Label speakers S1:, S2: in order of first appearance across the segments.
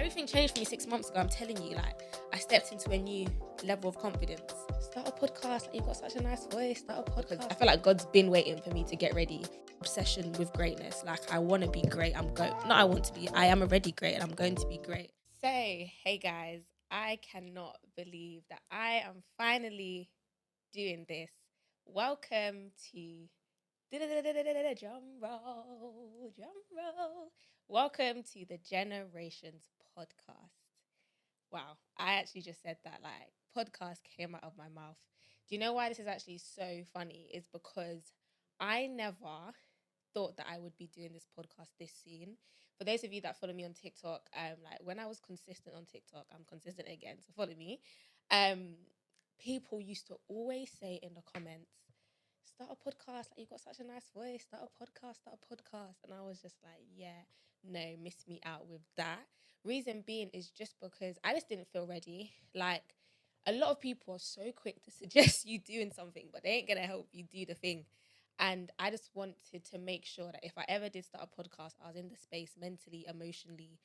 S1: everything changed for me 6 months ago. I'm telling you, like, I stepped into a new level of confidence. Start a podcast. Like, you've got such a nice voice. Start a podcast. I feel like God's been waiting for me to get ready. Obsession with greatness. Like, I want to be great. I am already great, and I'm going to be great. So, hey guys, I cannot believe that I am finally doing this. Welcome to drum roll. Welcome to the Generations podcast. Wow, I actually just said that, like, podcast came out of my mouth. Do you know why this is actually so funny? It's because I never thought that I would be doing this podcast this soon. For those of you that follow me on TikTok, like, when I was consistent on TikTok, I'm consistent again, so follow me. People used to always say in the comments, start a podcast, like, you've got such a nice voice, start a podcast. And I was just like, yeah, no, miss me out with that. Reason being is just because I just didn't feel ready. Like, a lot of people are so quick to suggest you doing something, but they ain't gonna help you do the thing. And I just wanted to make sure that if I ever did start a podcast, I was in the space mentally, emotionally,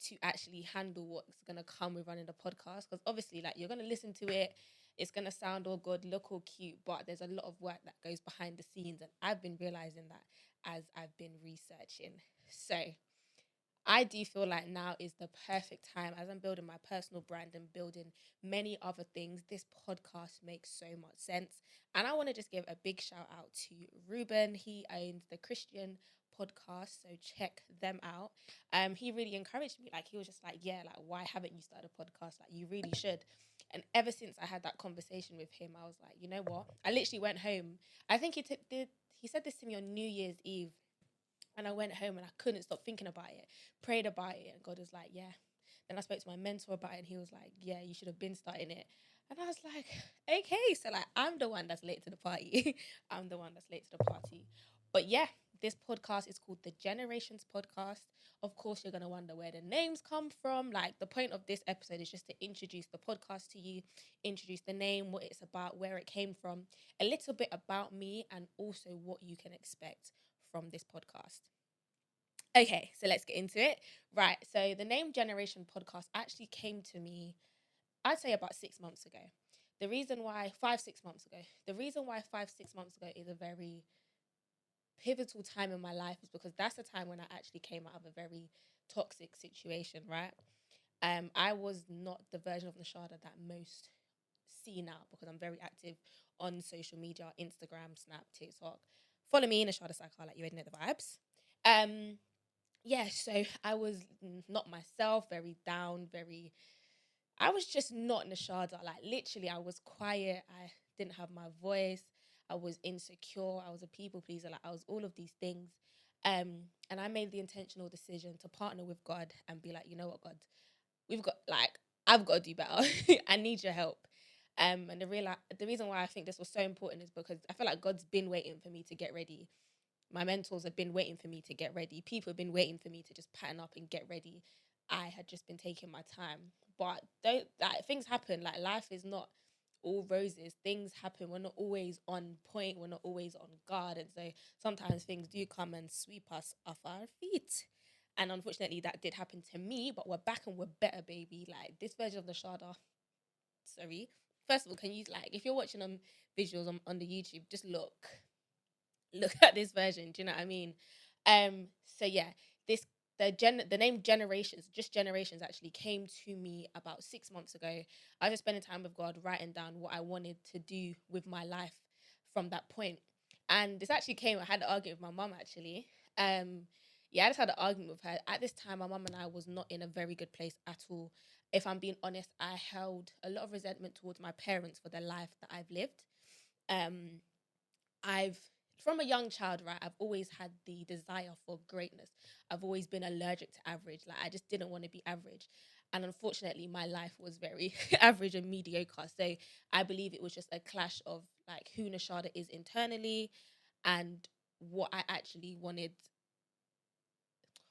S1: to actually handle what's going to come with running the podcast. Because obviously, like, you're going to listen to it, it's going to sound all good, look all cute, but there's a lot of work that goes behind the scenes. And I've been realizing that as I've been researching. So I do feel like now is the perfect time, as I'm building my personal brand and building many other things. This podcast makes so much sense. And I want to just give a big shout out to Ruben. He owns the Christian podcast, so check them out. He really encouraged me. Like, he was just like, yeah, like, why haven't you started a podcast? Like, you really should. And ever since I had that conversation with him, I was like, you know what? I literally went home. I think he said this to me on New Year's Eve. And I went home and I couldn't stop thinking about it, prayed about it, and God was like, yeah. Then I spoke to my mentor about it, and he was like, yeah, you should have been starting it. And I was like, okay, so, like, I'm the one that's late to the party. I'm the one that's late to the party. But yeah, this podcast is called the Generations podcast. Of course, you're going to wonder where the names come from. Like, the point of this episode is just to introduce the podcast to you, introduce the name, what it's about, where it came from, a little bit about me, and also what you can expect from this podcast. Okay, so let's get into it. Right, so the name Generation Podcast actually came to me, I'd say, about 6 months ago. The reason why 5-6 months ago is a very pivotal time in my life is because that's the time when I actually came out of a very toxic situation, right? I was not the version of Nashada that most see now, because I'm very active on social media, Instagram, Snap, TikTok. Follow me, Nashada Sakar, like, you already know the vibes. Yeah, so I was not myself, very down, I was just not Nashada. Like, literally, I was quiet. I didn't have my voice. I was insecure. I was a people pleaser. Like, I was all of these things. And I made the intentional decision to partner with God and be like, you know what, God, I've got to do better. I need your help. And the reason why I think this was so important is because I feel like God's been waiting for me to get ready. My mentors have been waiting for me to get ready. People have been waiting for me to just pattern up and get ready. I had just been taking my time. But things happen. Like, life is not all roses. Things happen. We're not always on point. We're not always on guard. And so sometimes things do come and sweep us off our feet. And unfortunately, that did happen to me. But we're back and we're better, baby. Like, this version of the Nashada. Sorry. First of all, can you, like, if you're watching on visuals on the YouTube, just look at this version. Do you know what I mean? So yeah, the name Generations actually came to me about 6 months ago. I was just spending time with God, writing down what I wanted to do with my life from that point. And this actually I had an argument with my mum, actually. Yeah, I just had an argument with her. At this time, my mum and I was not in a very good place at all. If I'm being honest, I held a lot of resentment towards my parents for the life that I've lived. From a young child, right, I've always had the desire for greatness. I've always been allergic to average. Like, I just didn't want to be average. And unfortunately, my life was very average and mediocre. So I believe it was just a clash of, like, who Nashada is internally and what I actually wanted.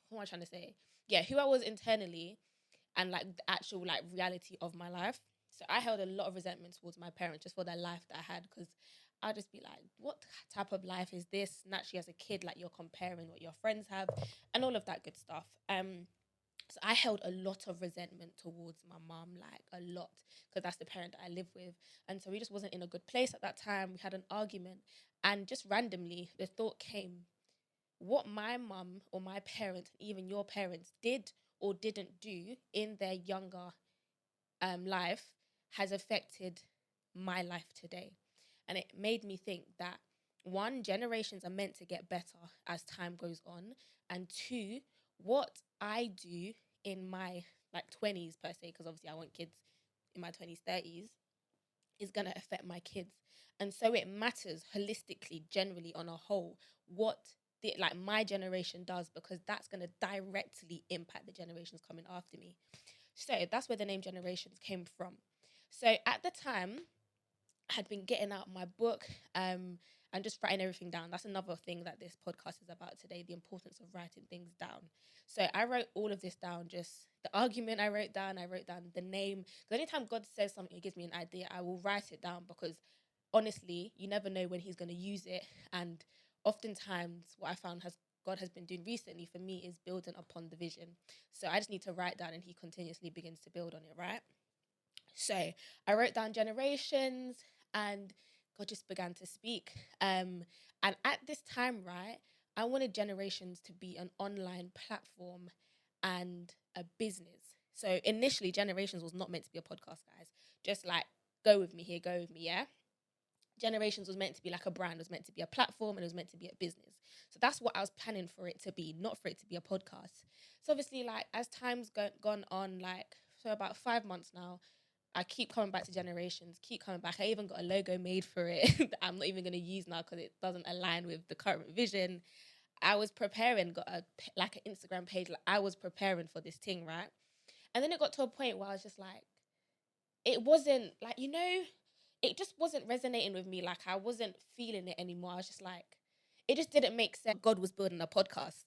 S1: What am I trying to say? Yeah, who I was internally and, like, the actual, like, reality of my life. So I held a lot of resentment towards my parents just for the life that I had, because I'd just be like, what type of life is this? Naturally, as a kid, like, you're comparing what your friends have and all of that good stuff. So I held a lot of resentment towards my mom, like a lot, because that's the parent that I live with. And so we just wasn't in a good place at that time. We had an argument. And just randomly, the thought came, what my mum or my parents, even your parents, did or didn't do in their younger life has affected my life today. And it made me think that one, generations are meant to get better as time goes on. And two, what I do in my like 20s per se, because obviously I want kids in my 20s, 30s, is going to affect my kids. And so it matters holistically, generally on a whole, what like my generation does, because that's going to directly impact the generations coming after me. So that's where the name Generations came from. So at the time, I had been getting out my book and just writing everything down. That's another thing that this podcast is about today, the importance of writing things down. So I wrote all of this down, just the argument I wrote down the name. Because anytime God says something, He gives me an idea, I will write it down because honestly, you never know when He's going to use it. And oftentimes, what I found has God has been doing recently for me is building upon the vision. So I just need to write down and He continuously begins to build on it, right? So I wrote down generations and God just began to speak. And at this time, right, I wanted Generations to be an online platform and a business. So initially, Generations was not meant to be a podcast, guys. Just like, go with me here, go with me, yeah? Generations was meant to be like a brand, was meant to be a platform, and it was meant to be a business. So that's what I was planning for it to be, not for it to be a podcast. So obviously, like as time's gone on, like for about 5 months now, I keep coming back to Generations, keep coming back. I even got a logo made for it that I'm not even going to use now because it doesn't align with the current vision. I was preparing, got a like an Instagram page. Like I was preparing for this thing, right? And then it got to a point where I was just like, it wasn't like, it just wasn't resonating with me. Like I wasn't feeling it anymore. I was just like, it just didn't make sense. God was building a podcast.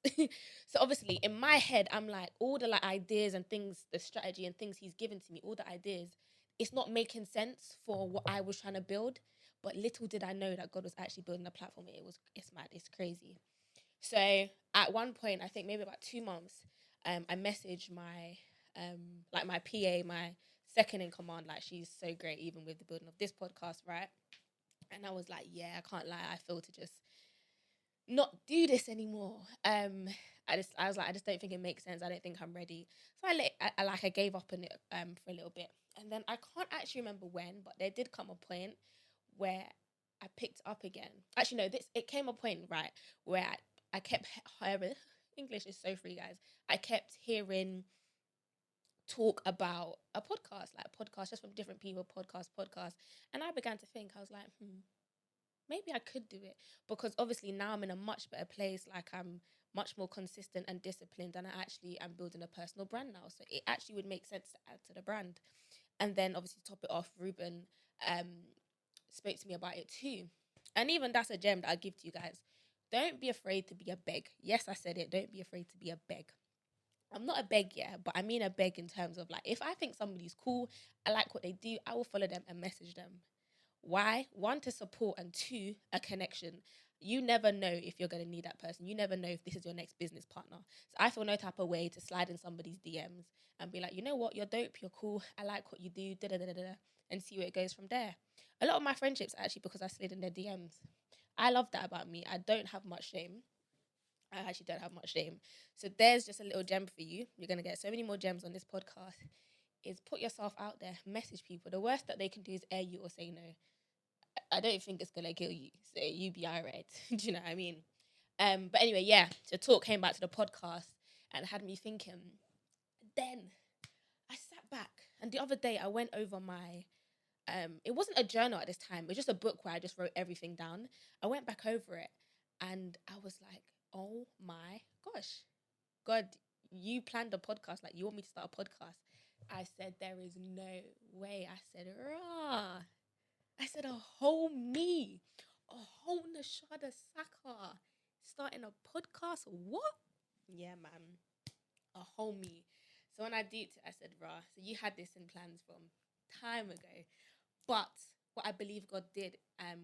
S1: So obviously in my head, I'm like, all the like ideas and things, the strategy and things He's given to me, all the ideas, it's not making sense for what I was trying to build. But little did I know that God was actually building a platform. It's mad, it's crazy. So at one point, I think maybe about 2 months, I messaged my like my PA, my second in command. Like she's so great, even with the building of this podcast, right? And I was like, yeah, I can't lie, I feel to just not do this anymore. I was like, I just don't think it makes sense. I don't think I'm ready. So I gave up on it for a little bit, and then I can't actually remember when, but there did come a point where I picked up again. Actually, no, this it came a point right where I kept hearing English is so free, guys. I kept hearing talk about a podcast, like a podcast just from different people, podcast, and I began to think. I was like, maybe I could do it because obviously now I'm in a much better place. Like I'm much more consistent and disciplined, and I actually am building a personal brand now. So it actually would make sense to add to the brand. And then obviously to top it off, Ruben um, spoke to me about it too. And even that's a gem that I give to you guys. Don't be afraid to be a beg. Yes, I said it. Don't be afraid to be a beg. I'm not a beg, yeah, but I mean a beg in terms of like, if I think somebody's cool, I like what they do, I will follow them and message them. Why? One, to support, and two, a connection. You never know if you're going to need that person. You never know if this is your next business partner. So I feel no type of way to slide in somebody's DMs and be like, you know what, you're dope, you're cool, I like what you do, da da da da da, and see where it goes from there. A lot of my friendships are actually because I slid in their DMs. I love that about me. I don't have much shame. I actually don't have much shame. So there's just a little gem for you. You're going to get so many more gems on this podcast. Is put yourself out there, message people. The worst that they can do is air you or say no. I don't think it's gonna kill you, so you be alright. Do you know what I mean? But anyway, yeah. So talk came back to the podcast and had me thinking. Then I sat back, and the other day I went over my. It wasn't a journal at this time. It was just a book where I just wrote everything down. I went back over it, and I was like, "Oh my gosh, God, you planned a podcast. Like you want me to start a podcast?" I said, "There is no way." I said, "Rah." I said, a whole me, a whole Nashada Saka starting a podcast. What? Yeah, man, a whole me. So when I did, I said, "Rah." So you had this in plans from time ago, but what I believe God did,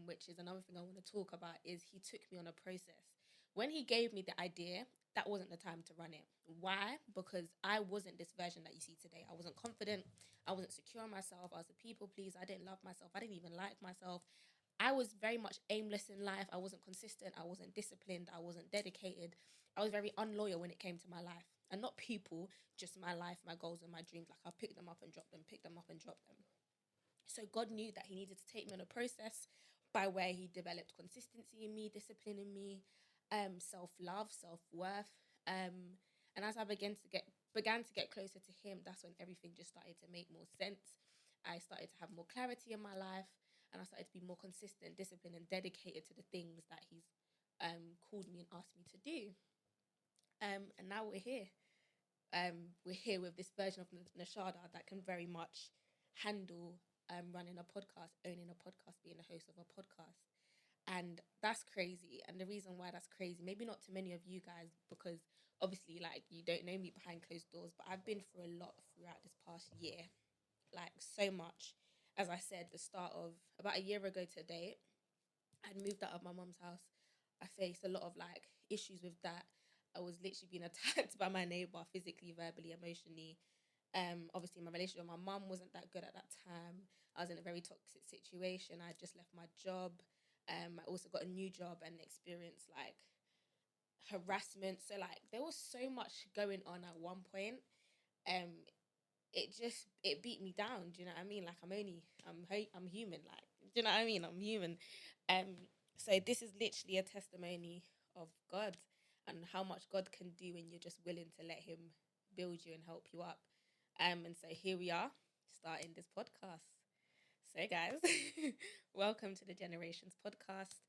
S1: which is another thing I want to talk about, is He took me on a process. When He gave me the idea, that wasn't the time to run it. Why? Because I wasn't this version that you see today. I wasn't confident. I wasn't secure in myself. I was a people pleaser. I didn't love myself. I didn't even like myself. I was very much aimless in life. I wasn't consistent. I wasn't disciplined. I wasn't dedicated. I was very unloyal when it came to my life. And not people, just my life, my goals, and my dreams. Like I picked them up and dropped them, picked them up and dropped them. So God knew that He needed to take me on a process by where He developed consistency in me, discipline in me, self love, self worth. And as I began to get closer to Him, that's when everything just started to make more sense. I started to have more clarity in my life, and I started to be more consistent, disciplined, and dedicated to the things that He's called me and asked me to do. And now we're here with this version of Nashada that can very much handle running a podcast, owning a podcast, being a host of a podcast. And that's crazy. And the reason why that's crazy, maybe not to many of you guys, because obviously, like, you don't know me behind closed doors, but I've been through a lot throughout this past year, like, so much. As I said, the start of about a year ago today, I'd moved out of my mum's house. I faced a lot of like issues with that. I was literally being attacked by my neighbor physically, verbally, emotionally. Obviously my relationship with my mum wasn't that good at that time. I was in a very toxic situation. I just left my job. I also got a new job and experienced like harassment. So like there was so much going on at one point. Um, it beat me down. Do you know what I mean? Like I'm human. Like, do you know what I mean? I'm human. Um, so this is literally a testimony of God and how much God can do when you're just willing to let Him build you and help you up. And so here we are starting this podcast. So guys, welcome to the Generations podcast.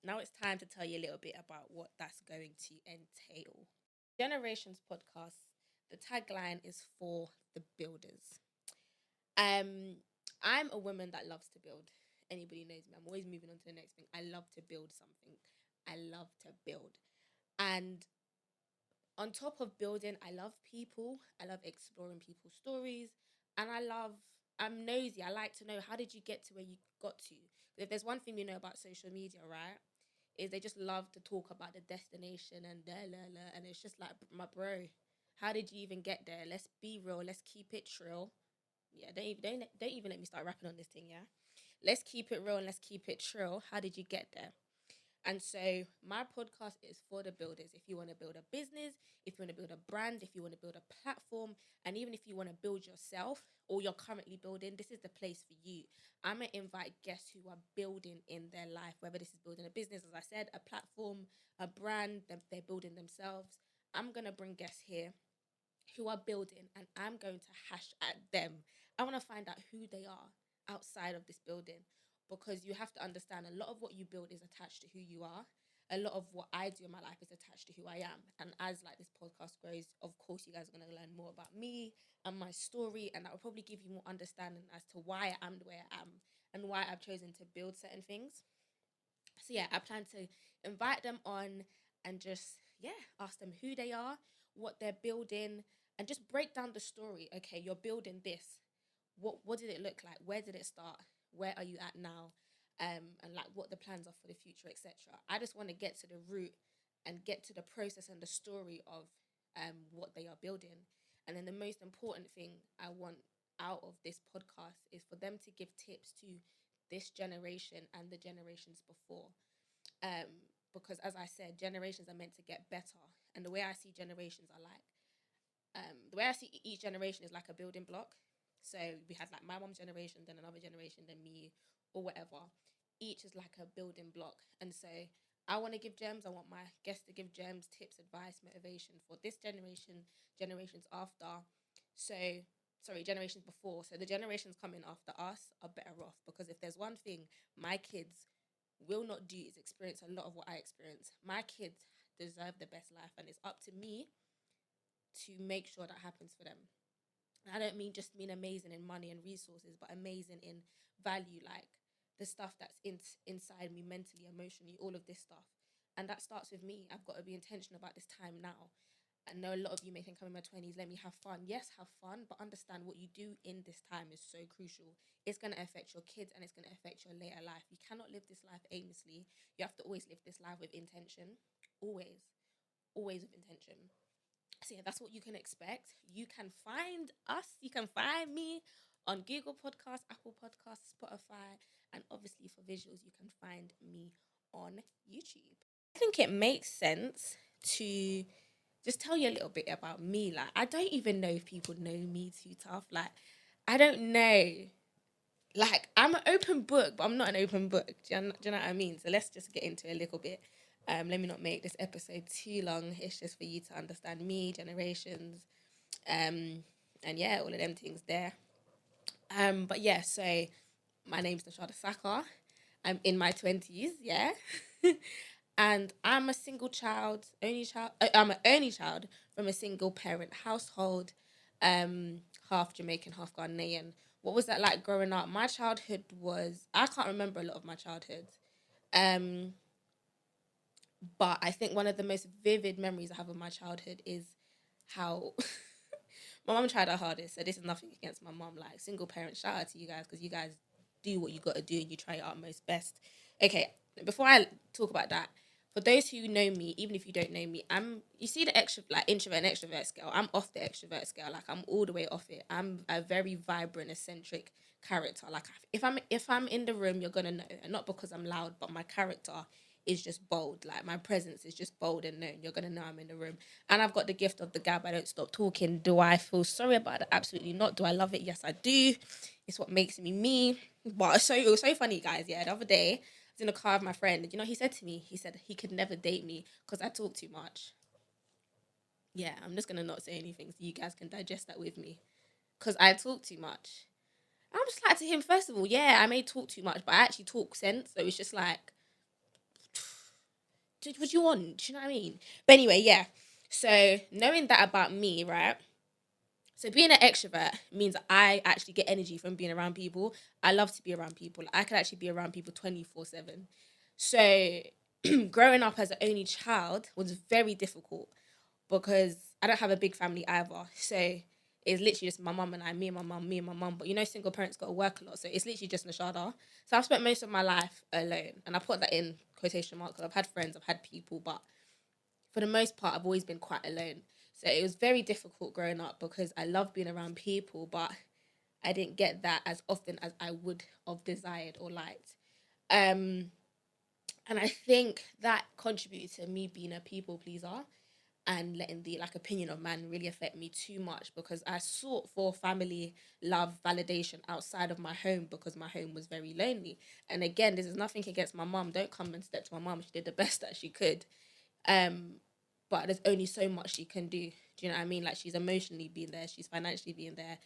S1: Now it's time to tell you a little bit about what that's going to entail. Generations podcast, the tagline is for the builders. Um, I'm a woman that loves to build. Anybody knows me. I'm always moving on to the next thing. I love to build something. I love to build. And on top of building, I love people. I love exploring people's stories. And I'm nosy. I like to know, how did you get to where you got to? If there's one thing we know about social media, right? Is they just love to talk about the destination and and it's just like, my bro, how did you even get there? Let's be real. Let's keep it trill. Yeah, don't even let me start rapping on this thing. Yeah, let's keep it real and let's keep it trill. How did you get there? And so my podcast is for the builders. If you want to build a business, if you want to build a brand, if you want to build a platform, and even if you want to build yourself or you're currently building, this is the place for you. I'm going to invite guests who are building in their life, whether this is building a business, as I said, a platform, a brand, that they're building themselves. I'm going to bring guests here who are building and I'm going to hash at them. I want to find out who they are outside of this building, because you have to understand a lot of what you build is attached to who you are. A lot of what I do in my life is attached to who I am. And as like this podcast grows, of course you guys are going to learn more about me and my story, and that will probably give you more understanding as to why I am the way I am and why I've chosen to build certain things. So yeah, I plan to invite them on and just, yeah, ask them who they are, what they're building, and just break down the story. Okay, you're building this. What did it look like? Where did it start? Where are you at now? And like what the plans are for the future, etc. I just want to get to the root and get to the process and the story of what they are building. And then the most important thing I want out of this podcast is for them to give tips to this generation and the generations before. Because as I said, generations are meant to get better. And the way I see generations are like, the way I see each generation is like a building block. So we had like my mom's generation, then another generation, then me, or whatever. Each is like a building block. And so I want to give gems. I want my guests to give gems, tips, advice, motivation for this generation, generations after. So, sorry, generations before. So the generations coming after us are better off, because if there's one thing my kids will not do is experience a lot of what I experience. My kids deserve the best life, and it's up to me to make sure that happens for them. I don't mean just mean amazing in money and resources, but amazing in value, like the stuff that's inside me mentally, emotionally, all of this stuff. And that starts with me. I've got to be intentional about this time now. I know a lot of you may think I'm in my 20s, let me have fun. Yes, have fun, but understand what you do in this time is so crucial. It's going to affect your kids and it's going to affect your later life. You cannot live this life aimlessly. You have to always live this life with intention. Always. always with intention. So yeah, that's what you can expect. You can find us, you can find me on Google Podcasts, Apple Podcasts, Spotify, and obviously for visuals, you can find me on YouTube. I think it makes sense to just tell you a little bit about me. Like, I don't even know if people know me too tough. Like, I don't know. Like, I'm an open book, but I'm not an open book. Do you know what I mean? So let's just get into it a little bit. Let me not make this episode too long. It's just for you to understand me, generations, and yeah, all of them things there. But yeah, so my name's Nashada Saka. I'm in my 20s, yeah. And I'm a single child, only child. I'm an only child from a single parent household, half Jamaican, half Ghanaian. What was that like growing up? My childhood was, I can't remember a lot of my childhood. Um, but I think one of the most vivid memories I have of my childhood is how my mum tried her hardest. So this is nothing against my mum. Like, single parent, shout out to you guys because you guys do what you got to do and you try your utmost best. Okay, before I talk about that, for those who know me, even if you don't know me, you see the extra like introvert and extrovert scale. I'm off the extrovert scale. Like, I'm all the way off it. I'm a very vibrant, eccentric character. Like, if I'm in the room, you're gonna know, and not because I'm loud, but my character is just bold. Like, my presence is just bold and known. You're gonna know I'm in the room. And I've got the gift of the gab. I don't stop talking. Do I feel sorry about it? Absolutely not. Do I love it? Yes, I do. It's what makes me me. But it was so funny, guys. Yeah, the other day, I was in a car with my friend. And you know, he said to me, he said he could never date me because I talk too much. Yeah, I'm just gonna not say anything so you guys can digest that with me. Because I talk too much. I'm just like, to him, first of all, yeah, I may talk too much, but I actually talk sense. So it's just like, what you want? Do you know what I mean? But anyway, yeah. So knowing that about me, right? So being an extrovert means I actually get energy from being around people. I love to be around people. I can actually be around people 24/7. So growing up as an only child was very difficult because I don't have a big family either. So it's literally just my mum and I, me and my mum, me and my mum. But you know, single parents got to work a lot. So it's literally just Nashada. So I've spent most of my life alone. And I put that in quotation marks because I've had friends, I've had people, but for the most part, I've always been quite alone. So it was very difficult growing up because I love being around people, but I didn't get that as often as I would have desired or liked. Um, and I think that contributed to me being a people pleaser and letting the like opinion of man really affect me too much because I sought for family love validation outside of my home because my home was very lonely. And again, this is nothing against my mum. Don't come and step to my mum. She did the best that she could. Um, but there's only so much she can do. Do you know what I mean? Like, she's emotionally being there, she's financially being there,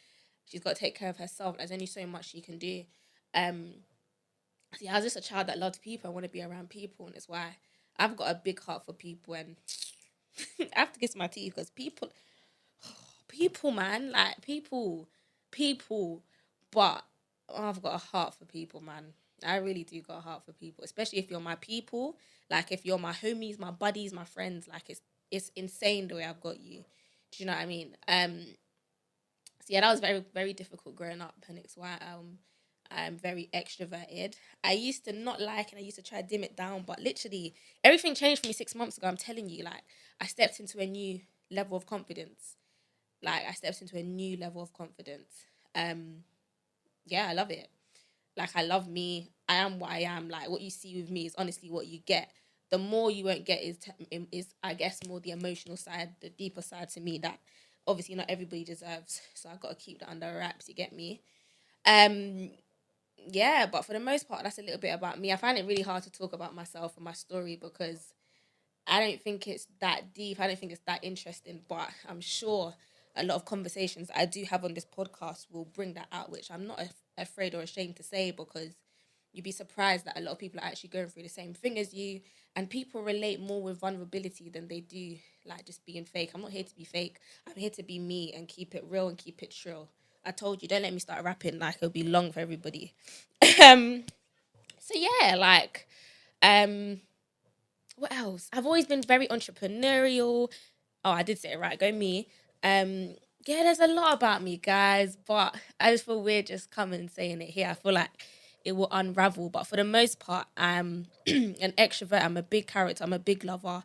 S1: she's got to take care of herself. There's only so much she can do. Um, so yeah, I was just a child that loved people. I want to be around people, and it's why I've got a big heart for people. And I have to kiss my teeth because people, man, like people. But I've got a heart for people, man. I really do got a heart for people, especially if you're my people. Like, if you're my homies, my buddies, my friends. Like, it's insane the way I've got you. Do you know what I mean? So yeah, that was very very difficult growing up, and it's why I'm very extroverted. I used to not like, and I used to try to dim it down, but literally everything changed for me 6 months ago. I'm telling you, like, I stepped into a new level of confidence. Like, I stepped into a new level of confidence. Um, yeah, I love it. Like, I love me. I am what I am. Like, what you see with me is honestly what you get. The more you won't get is I guess more the emotional side, the deeper side to me that obviously not everybody deserves. So I got to keep that under wraps. You get me? Um, yeah. But for the most part, that's a little bit about me. I find it really hard to talk about myself and my story because I don't think it's that deep. I don't think it's that interesting. But I'm sure a lot of conversations I do have on this podcast will bring that out, which I'm not afraid or ashamed to say because you'd be surprised that a lot of people are actually going through the same thing as you, and people relate more with vulnerability than they do like just being fake. I'm not here to be fake. I'm here to be me and keep it real and keep it trill. I told you, don't let me start rapping like it'll be long for everybody. um, so yeah, like, um, what else? I've always been very entrepreneurial. Oh, I did say it right. Go me. Yeah, there's a lot about me, guys, but I just feel weird just coming and saying it here. I feel like it will unravel, but for the most part, I'm an extrovert. I'm a big character. I'm a big lover.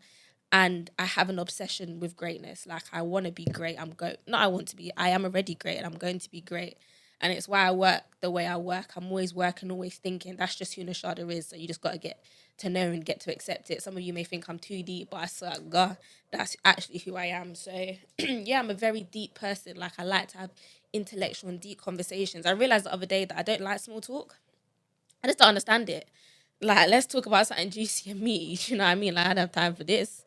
S1: And I have an obsession with greatness. Like, I want to be great. I am already great and I'm going to be great. And it's why I work the way I work. I'm always working, always thinking. That's just who Nashada is. So you just got to get to know and get to accept it. Some of you may think I'm too deep, but I swear, God, that's actually who I am. So, yeah, I'm a very deep person. Like, I like to have intellectual and deep conversations. I realized the other day that I don't like small talk. I just don't understand it. Like, let's talk about something juicy and meaty. You know what I mean? Like, I don't have time for this.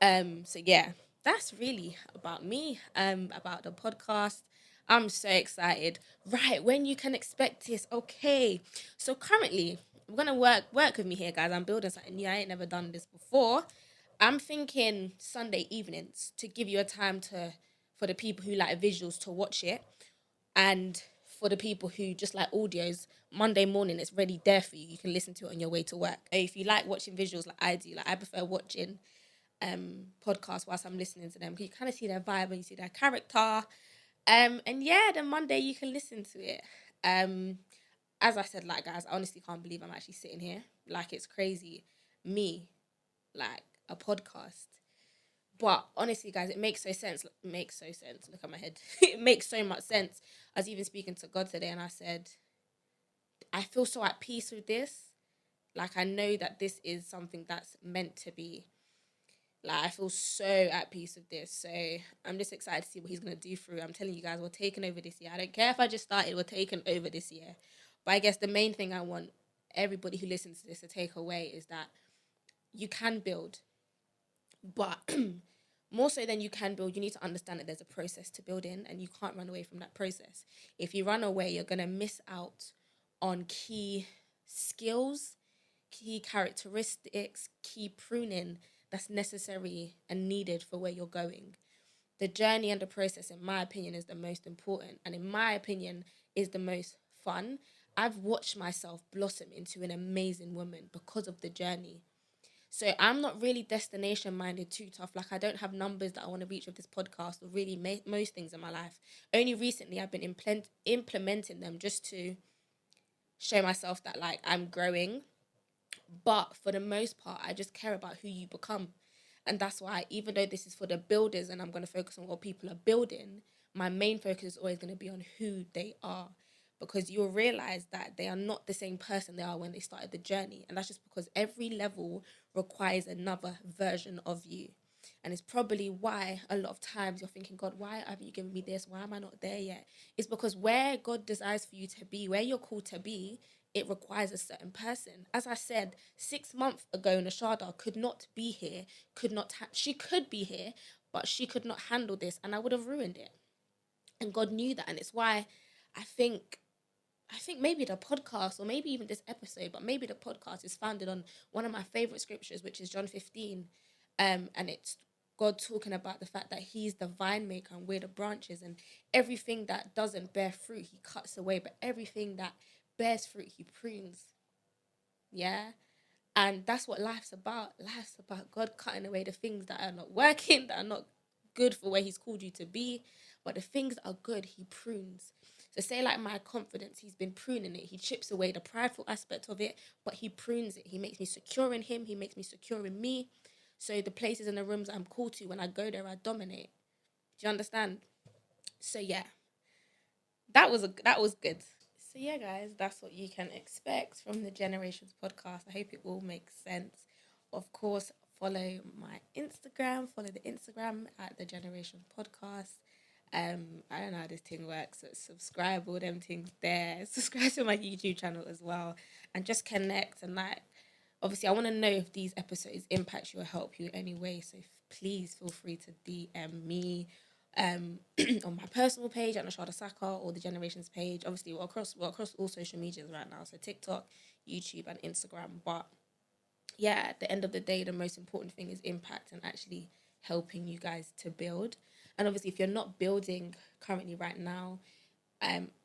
S1: So yeah, that's really about me, about the podcast. I'm so excited. Right, when you can expect this. Okay. So currently, we're gonna work with me here, guys. I'm building something new. I ain't never done this before. I'm thinking Sunday evenings to give you a time to for the people who like visuals to watch it, and for the people who just like audios, Monday morning it's ready there for you. You can listen to it on your way to work. If you like watching visuals like I do, like I prefer watching podcast whilst I'm listening to them. You kind of see their vibe and you see their character. And yeah, then Monday you can listen to it. As I said, like guys, I honestly can't believe I'm actually sitting here. Like it's crazy. Me, like a podcast. But honestly, guys, it makes so sense. It makes so sense. Look at my head. It makes so much sense. I was even speaking to God today and I said, I feel so at peace with this. Like I know that this is something that's meant to be. Like, I feel so at peace with this. So I'm just excited to see what he's going to do through. I'm telling you guys, we're taking over this year. I don't care if I just started, we're taking over this year. But I guess the main thing I want everybody who listens to this to take away is that you can build. But more so than you can build, you need to understand that there's a process to build in and you can't run away from that process. If you run away, you're going to miss out on key skills, key characteristics, key pruning that's necessary and needed for where you're going. The journey and the process, in my opinion, is the most important, and in my opinion, is the most fun. I've watched myself blossom into an amazing woman because of the journey. So I'm not really destination minded too tough. Like I don't have numbers that I want to reach with this podcast or really most things in my life. Only recently I've been implementing them just to show myself that like I'm growing. But for the most part, I just care about who you become. And that's why, even though this is for the builders and I'm going to focus on what people are building, my main focus is always going to be on who they are. Because you'll realize that they are not the same person they are when they started the journey. And that's just because every level requires another version of you. And it's probably why a lot of times you're thinking, God, why haven't you given me this? Why am I not there yet? It's because where God desires for you to be, where you're called to be, it requires a certain person. As I said, 6 months ago, Nashada could not be here, she could be here, but she could not handle this and I would have ruined it. And God knew that. And it's why I think maybe the podcast or maybe even this episode, but maybe the podcast is founded on one of my favorite scriptures, which is John 15. And it's God talking about the fact that he's the vine maker and we're the branches, and everything that doesn't bear fruit, he cuts away, but everything that bears fruit, he prunes. Yeah. And that's what life's about. Life's about God cutting away the things that are not working, that are not good for where he's called you to be. But the things that are good, he prunes. So say like my confidence, he's been pruning it. He chips away the prideful aspect of it, but he prunes it. He makes me secure in him. He makes me secure in me. So the places and the rooms I'm called to, when I go there, I dominate. Do you understand? So yeah, that was good. So yeah, guys, that's what you can expect from the Generations podcast. I hope it all makes sense. Of course, follow my Instagram. Follow the Instagram at the Generations podcast. I don't know how this thing works. So subscribe, all them things there. Subscribe to my YouTube channel as well, and just connect and like. Obviously, I want to know if these episodes impact you or help you in any way. So please feel free to DM me on my personal page at Nashada Saka or the Generations page. Obviously, we're across all social medias right now. So TikTok, YouTube, and Instagram. But yeah, at the end of the day, the most important thing is impact and actually helping you guys to build. And obviously, if you're not building currently right now,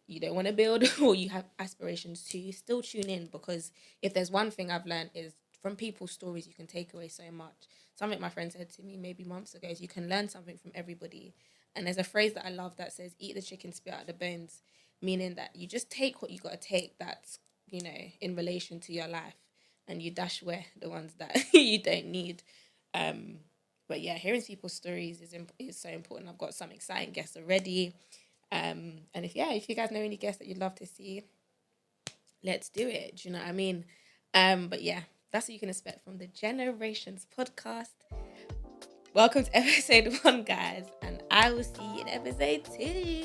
S1: you don't want to build or you have aspirations to, still tune in, because if there's one thing I've learned is from people's stories you can take away so much. Something my friend said to me maybe months ago is you can learn something from everybody. And there's a phrase that I love that says eat the chicken, spit out the bones, meaning that you just take what you got to take that's, in relation to your life, and you dash away the ones that you don't need. But yeah, hearing people's stories is so important. I've got some exciting guests already. And if you guys know any guests that you'd love to see, let's do it. Do you know what I mean? But yeah, that's what you can expect from the Generations podcast. Welcome to episode 1, guys, and I will see you in episode 2.